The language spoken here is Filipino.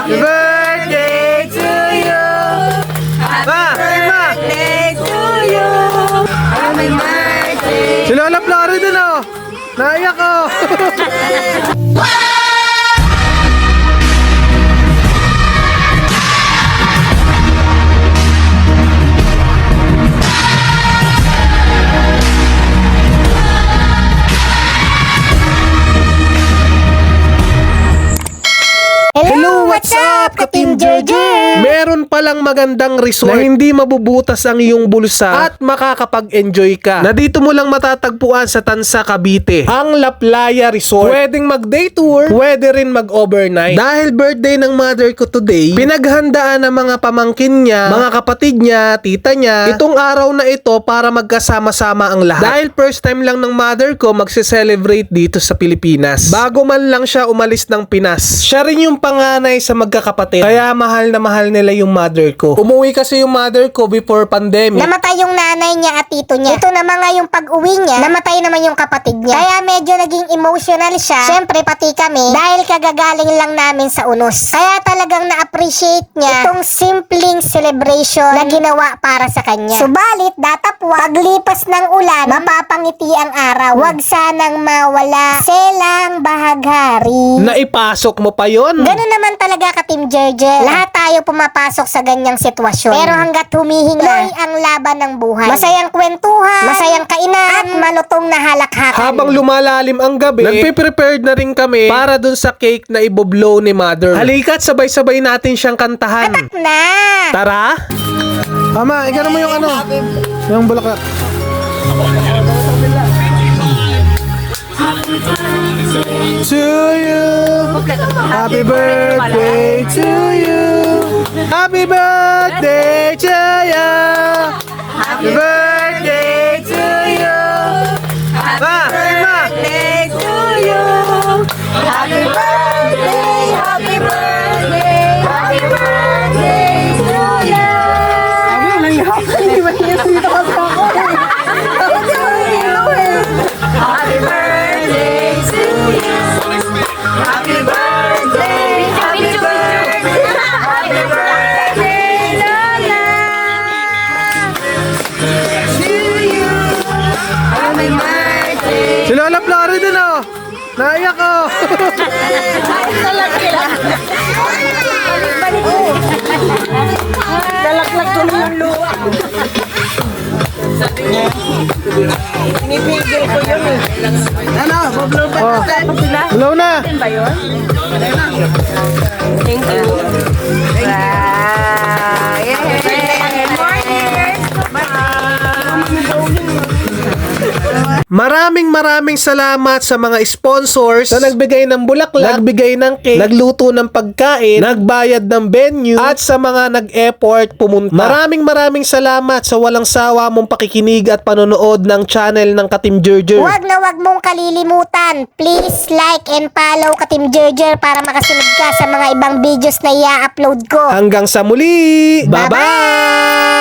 Happy birthday to you. Happy birthday to you. Happy birthday. Si Lola Florida din oh. Naiyak oh. Hello, what's up, Ka-Team Jojo? Meron palang magandang resort na hindi mabubutas ang iyong bulsa at makakapag-enjoy ka. Na dito mo lang matatagpuan sa Tansa, Cavite. Ang La Playa Resort. Pwedeng mag-day tour, pwede rin mag-overnight. Dahil birthday ng mother ko today, pinaghandaan ng mga pamangkin niya, mga kapatid niya, tita niya, itong araw na ito para magkasama-sama ang lahat. Dahil first time lang ng mother ko magse-celebrate dito sa Pilipinas. Bago man lang siya umalis ng Pinas. Siya rin yung panganay sa magkakapatid. Kaya mahal na mahal nila yung mother ko. Umuwi kasi yung mother ko before pandemic. Namatay yung nanay niya at tito niya. Ito naman nga yung pag-uwi niya, namatay naman yung kapatid niya. Kaya medyo naging emotional siya. Siyempre pati kami, dahil kagagaling lang namin sa unos. Kaya talagang na-appreciate niya itong simpleng celebration na ginawa para sa kanya. Subalit, datapwa, paglipas ng ulan, mapapangiti ang araw. Huwag sanang mawala selang bahaghari. Naipasok mo pa yon. Ganun naman talaga, Ka-Team Jeje. Lahat tayo pumapasok sa ganyang sitwasyon. Pero hanggat humihinga ang laban ng buhay. Masayang kwentuhan, masayang kainan, at malutong na halakhakan. Habang lumalalim ang gabi, nagpe-prepared na rin kami para dun sa cake na iboblow ni mother. Halika't sabay-sabay natin siyang kantahan. Atak na! Tara! Mama, igano mo yung ano? Yung bulaklak. To you, happy birthday to you, happy birthday to you, happy birthday to you, happy birthday to you, Happy birthday, happy birthday, happy birthday to you. Happy birthday to you. Happy birthday. Happy birthday. Happy birthday, Lola. To you. Happy birthday. Si Lola Florida din oh. Naiyak oh. Dalaklak ko na yung luwa. Pinipigil ko yun eh. Ano? Bablow pa Oh. sila? Hello na. Ba yun? Thank you. Wow. Yay! More years. Maraming salamat sa mga sponsors na nagbigay ng bulaklak, nagbigay ng cake, nagluto ng pagkain, nagbayad ng venue, at sa mga nag-effort pumunta. Maraming salamat sa walang sawa mong pakikinig at panonood ng channel ng Ka-Team Jeje. Huwag na huwag mong kalilimutan. Please like and follow Ka-Team Jeje para makasunod ka sa mga ibang videos na i-upload ko. Hanggang sa muli! Bye-bye!